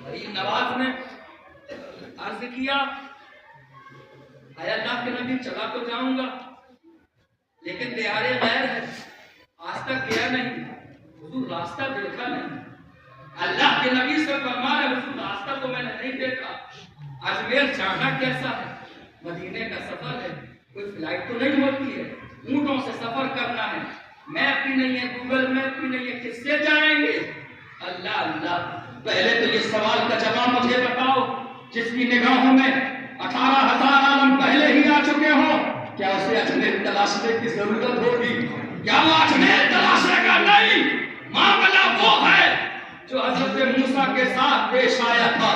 غریب نواز نے عرض کیا اے اللہ کے نبی چلا تو جاؤں گا لیکن دیار غیر ہے، آج تک گیا نہیں، حضور راستہ دیکھا نہیں۔ اللہ کے نبی سے فرما رہے حضور راستہ تو میں نے نہیں دیکھا، اجمیر جانا کیسا ہے، مدینے کا سفر ہے، کوئی فلائٹ تو نہیں ہوتی ہے، اونٹوں سے سفر کرنا ہے، میپ بھی نہیں ہے، گوگل میپ بھی نہیں ہے، کس سے جائیں گے؟ اللہ اللہ، پہلے تو یہ سوال کا جواب مجھے بتاؤ، جس کی نگاہوں میں 18,000 عالم پہلے ہی آ چکے ہو، کیا اسے اجمیر تلاشنے کی ضرورت ہوگی؟ کیا وہ اجمیر تلاشے گا؟ نہیں، معاملہ وہ ہے جو حضرت موسیٰ کے ساتھ پیش آیا تھا۔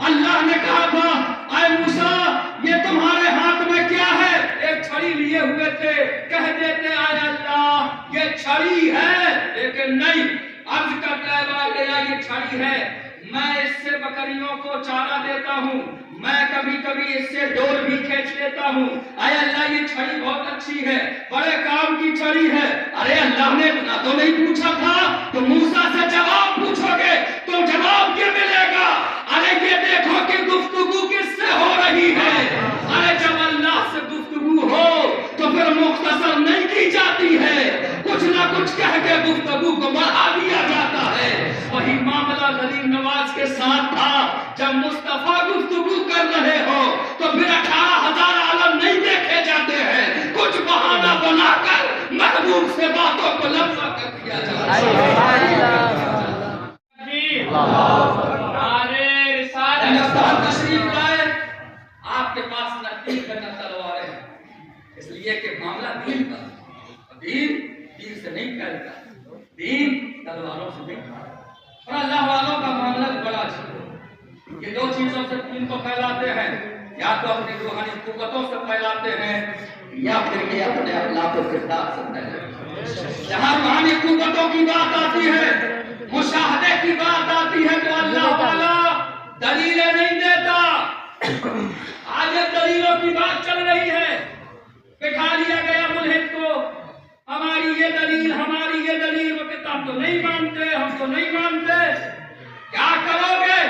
اللہ نے کہا تھا اے موسیٰ یہ تمہارے ہاتھ میں کیا ہے؟ ایک چھڑی لیے ہوئے تھے، کہہ دیتے اے اللہ یہ چھڑی ہے، لیکن نہیں، عرض کرتا ہے یہ چھڑی ہے، میں اس سے بکریوں کو چارہ دیتا ہوں، میں کبھی کبھی اس سے ڈور بھی کھینچ لیتا ہوں، اے اللہ یہ چھڑی بہت اچھی ہے، بڑے کام کی چھڑی ہے۔ ارے اللہ نے اتنا تو نہیں پوچھا تھا، تو موسیٰ سے جواب پوچھو گے تو جواب کیا ملے گا؟ ارے یہ دیکھو کہ گفتگو کس سے ہو رہی ہے، ارے جب اللہ سے گفتگو ہو تو پھر مختصر نہیں کی جاتی ہے، کچھ نہ کچھ کہہ کے گفتگو کو بڑھا دیا جاتا ہے۔ وہی معاملہ غریب نواز کے ساتھ تھا، جب مصطفیٰ گفتگو کر رہے ہو تو پھر 18,000 عالم نہیں دیکھے جاتے ہیں، کچھ بہانہ بنا کر محبوب سے باتوں کو لفظ کر دیا جاتا ہے۔ تشریف لائے، آپ کے پاس نہ تیر ہے نہ تلوار ہے، اس لیے کہ معاملہ دین کا، دین تیر سے نہیں پھیلتا، دین تلواروں سے نہیں پھیلتا، اور اللہ والوں کا معاملہ بڑا اچھا، یہ دو چیزوں سے دین کو پھیلاتے ہیں، یا تو اپنی روحانی قوتوں سے پھیلاتے ہیں یا پھر یہ اپنے اخلاق و کردار سے پھیلاتے ہیں۔ جہاں روحانی قوتوں کی بات آتی ہے، مشاہدے کی بات آتی ہے تو اللہ والا دلیلیں نہیں دیتا۔ آج دلیلوں کی بات چل رہی ہے، بٹھا لیا گیا ملحد کو، ہماری یہ دلیل، ہماری یہ دلیل، وہ کہتا ہم تو نہیں مانتے، ہم تو نہیں مانتے۔ کیا کرو گے؟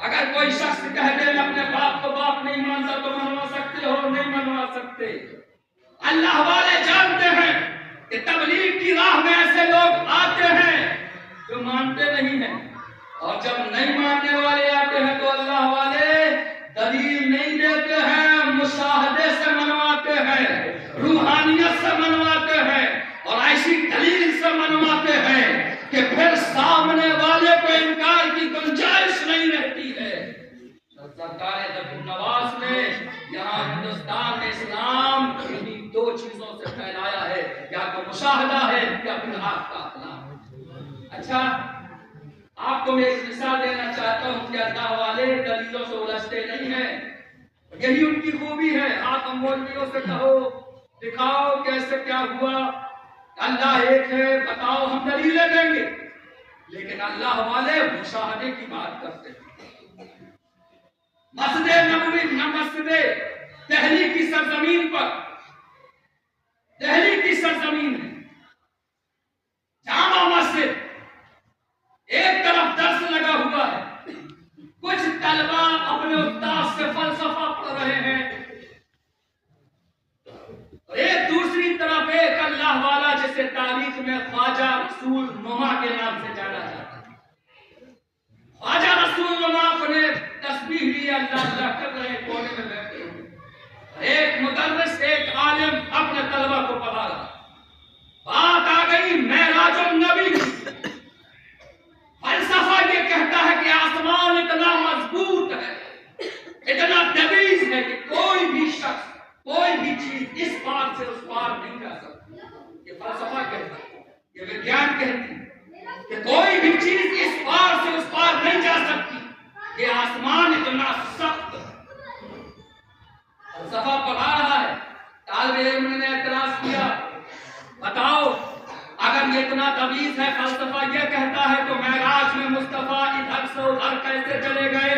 اگر کوئی شخص کہہ دے میں اپنے باپ کو باپ نہیں مانتا تو منوا سکتے ہو؟ نہیں منوا سکتے۔ اللہ والے جانتے ہیں کہ تبلیغ کی راہ میں ایسے لوگ آتے ہیں جو مانتے نہیں ہیں، اور جب نہیں ماننے والے آتے ہیں تو اللہ والے دلیل نہیں دیتے ہیں، مشاہدے سے منواتے ہیں، روحانیت سے منواتے ہیں، اور ایسی دلیل سے منواتے ہیں کہ پھر سامنے والے کو انکار کی گنجائش نہیں رہتی ہے۔ سرکار غریب نواز نے یہاں ہندوستان میں اسلام انہی دو چیزوں سے پھیلایا ہے، یا تو مشاہدہ ہے یا پھر آپ کا اخلاق۔ اچھا، آپ کو میں ایک مثال دینا چاہتا ہوں کہ اللہ والے دلیلوں سے الجھتے نہیں ہیں، یہی ان کی خوبی ہے۔ آپ مولویوں سے کہو، دکھاؤ کیسے کیا ہوا، اللہ ایک ہے، بتاؤ، ہم دلیلیں دیں گے، لیکن اللہ والے مشاہدے کی بات کرتے ہیں۔ مسجد نبوی، مسجد دہلی کی سرزمین پر، دہلی کی سرزمین ہے جامع مسجد، ایک طرف درس لگا ہوا ہے، کچھ طلبہ اپنے استاد سے فلسفہ پڑھ رہے ہیں، اور ایک دوسری طرف ایک اللہ والا جسے تاریخ میں خواجہ رسول نما کے نام سے جانا جاتا ہے۔ خواجہ رسول نما اپنے تسبیح لیے اللہ اللہ کر رہے کونے میں بیٹھے ہوئے، ایک مدرس، ایک عالم اپنے طلبہ کو پڑھا رہا۔ بات آ گئی معراج النبی، فلسفہ یہ کہتا ہے کہ آسمان اتنا مضبوط ہے، اتنا دبیز ہے کہ کوئی بھی شخص، کوئی بھی چیز اس پار سے اس پار نہیں جا سکتی۔ یہ فلسفہ کہتا ہے، یہ وگیان کہتی ہے کہ کوئی بھی چیز اس پار سے اس پار نہیں جا سکتی، یہ آسمان اتنا سخت ہے۔ فلسفہ پڑھا رہا ہے، طالب علم نے اعتراض کیا، بتاؤ اگر یہ اتنا دبیز ہے، فلسفہ یہ کہتا ہے تو معراج میں مصطفیٰ ادھر سے ادھر کیسے چلے گئے؟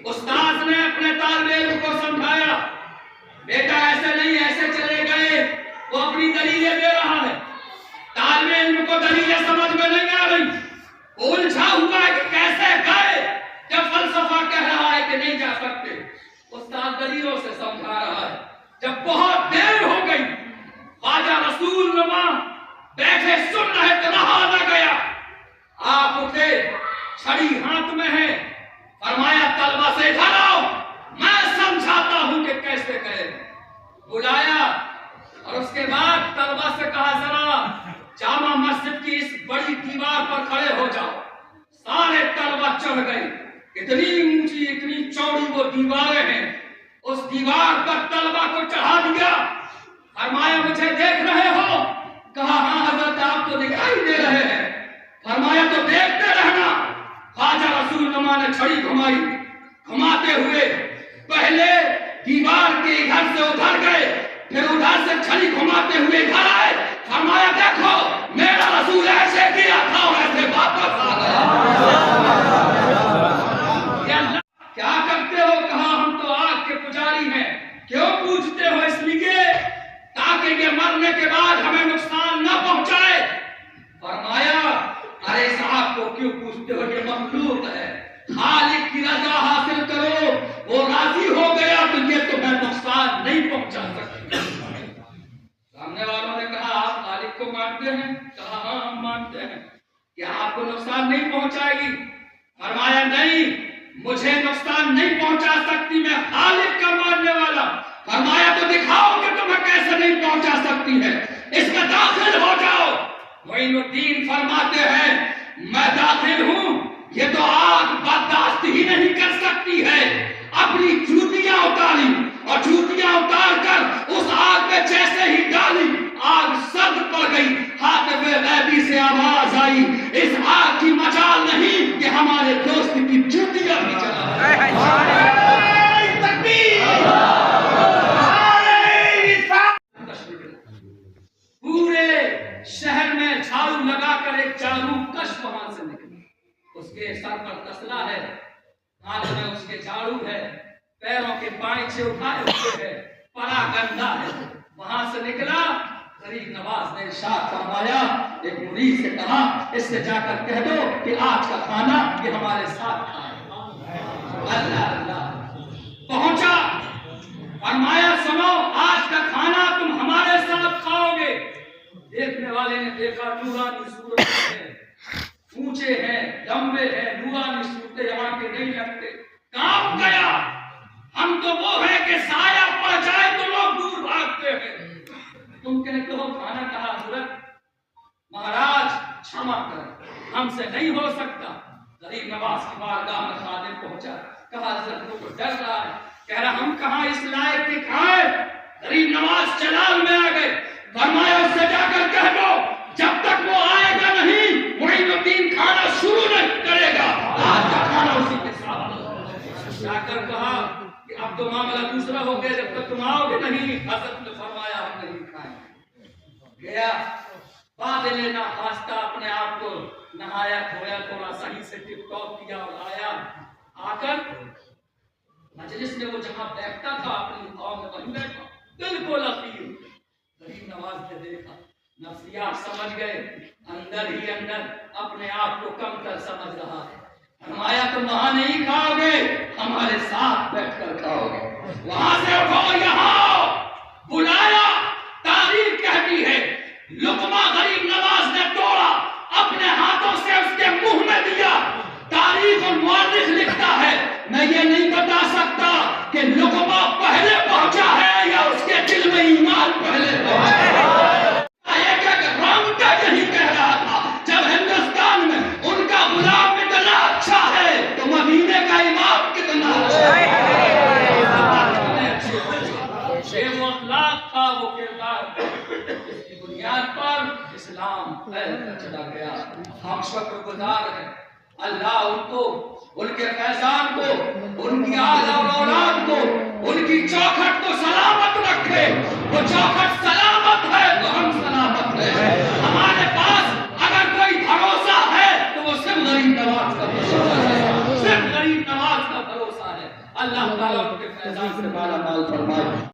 استاد نے اپنے طالب علم کو سمجھایا، بیٹا ایسے نہیں، ایسے چلے گئے، وہ اپنی دلیلیں دے رہا ہے، طالب علم کو دلیلیں سمجھ میں نہیں آ رہی، الجھا چھڑی ہاتھ میں ہے. فرمایا طلبہ سے ادھر آؤ, میں سمجھاتا ہوں کہ کیسے کرے. بلایا اور اس کے بعد طلبہ سے کہا ذرا جامع مسجد کی اس بڑی دیوار پر کھڑے ہو جاؤ. سارے طلبہ چڑھ گئے. اتنی اونچی اتنی چوڑی وہ دیواریں ہیں. اس دیوار پر طلبہ کو چڑھا دیا. فرمایا مجھے دیکھ رہے ہو؟ کہا ہاں حضرت آپ تو دکھائی دے رہے ہیں. فرمایا تو دیکھتے رہنا. خواجہ رسول نما نے چھڑی گھمائی. گھماتے ہوئے پہلے دیوار کے ادھر سے ادھر گئے, پھر ادھر سے چھڑی گھماتے ہوئے ادھر آئے. فرمایا دیکھو میرا رسول ایسے کیا تھا اور ایسے واپس آ گیا. کیا کرتے ہو؟ کہا ہم تو آگ کے پجاری ہیں. کیوں پوچھتے ہو؟ اس لیے تاکہ یہ مرنے کے بعد ہمیں نقصان نہ پہنچائے. فرمایا ارے صاحب کو کیوں پوچھتے ہو؟ یہ مخلوق ہے. خالق کی رضا حاصل کرو, وہ راضی ہو گیا تو یہ تمہیں نقصان نہیں پہنچا سکتی. سامنے والوں نے کہا آپ خالق کو مانتے ہیں؟ کہا ہاں ہم مانتے ہیں. کیا آپ کو نقصان نہیں پہنچائے گی؟ فرمایا نہیں, مجھے نقصان نہیں پہنچا سکتی, میں خالق کا ماننے والا. فرمایا تو دکھاؤ کہ تمہیں کیسے نہیں پہنچا سکتی ہے, اس میں داخل ہو جاؤ. معین الدین فرماتے ہیں میں داخل ہوں, یہ تو آگ برداشت ہی نہیں کر سکتی ہے. اپنی جوتیاں اتاری اور جوتیاں اتار کر اس آگ میں جیسے ہی ڈالی, آگ سرد پڑ گئی. حاطب غیبی سے آواز آئی اس آگ کی مجال نہیں کہ ہمارے دوست کی جوتیاں بھی جلا. پورے شہر میں جھاڑو لگا کر ایک جادو کش وہاں سے نکلی. اس کے سر پر تسلا ہے, ہاتھ میں اس کے جھاڑو ہے, پیروں کے پائچے اٹھائے ہوئے ہے, پرا گندا ہے. وہاں سے نکلا. غریب نواز نے ارشاد فرمایا, ایک مرید سے کہا اس سے جا کر کہہ دو کہ آج کا کھانا یہ ہمارے ساتھ کھائے. اللہ اللہ پہنچا. فرمایا سنو آج کا کھانا تم ہمارے ساتھ کھاؤ گے. دیکھنے والے نے دیکھا نورانی صورت ہے, اونچے ہیں, لمبے ہیں, نورانی صورتیں یہاں کے نہیں لگتے. کام گیا. ہم تو وہ ہیں کہ سایہ پڑ جائے تو لوگ دور بھاگتے ہیں. تم کہتے ہو کھانا کہا حضرت. مہاراج چھما کر ہم سے نہیں ہو سکتا. غریب نواز کی بارگاہ میں خادم پہنچا. کہا حضرت وہ تو ڈر رہا ہے, کہہ رہا ہم کہاں اس لائق کے کھائے. غریب نواز چلال میں آ گئے. فرمایا اس سے جا کر کہہ دو جب تک وہ آئے گا نہیں معین الدین کھانا شروع نہیں کرے گا. آج کا کھانا اسی کے ساتھ. جا کر کہا کہ اب تو معاملہ دوسرا ہو گیا, جب تک تم آؤ گے نہیں. حضرت نے فرمایا ہم نہیں کھائیں. گیا بعد لینا خواستہ اپنے آپ کو نہایا دھویا, تھوڑا صحیح سے ٹپ ٹاپ کیا اور آیا. آ کر مجلس میں وہ جہاں بیٹھتا تھا اپنی قوم میں وہیں بیٹھا, بالکل اخیر. غریب نواز نے دیکھا, نفسیات سمجھ گئے, اندر ہی اندر اپنے آپ کو کم تر سمجھ رہا ہے. فرمایا تم وہاں نہیں کھاؤ گے, ہمارے ساتھ بیٹھ کر کھاؤ گے. وہاں سے اٹھو یہاں. بلایا. تاریخ کہتی ہے لقمہ غریب نواز نے توڑا, اپنے ہاتھوں سے اس کے منہ میں دیا. تاریخ اور مورخ لکھتا ہے میں یہ نہیں بتا سکتا کہ لقمہ پہلے پہنچا ہے یا اس کے دل میں ایمان پہلے پہنچا. یہی کہہ رہا تھا جب ہندوستان میں ان کا غلام اتنا اچھا ہے تو مدینے کا امام کتنا اچھا ہے. وہ اخلاق تھا, وہ کردار, اس کی بنیاد پر اسلام پھیل کر چلا گیا. ہم شکر گزار ہیں اللہ ان کو, ان کے فیضان کو, ان کی آل اور اولاد کو, ان کی چوکھٹ کو سلامت رکھے. وہ چوکھٹ سلامت ہے تو ہم سلامت ہیں. ہمارے پاس اگر کوئی بھروسہ ہے تو وہ صرف غریب نواز کا بھروسہ ہے, صرف غریب نواز کا بھروسہ ہے. اللہ تعالیٰ ان کے فیضان سے مالا مال فرمائے.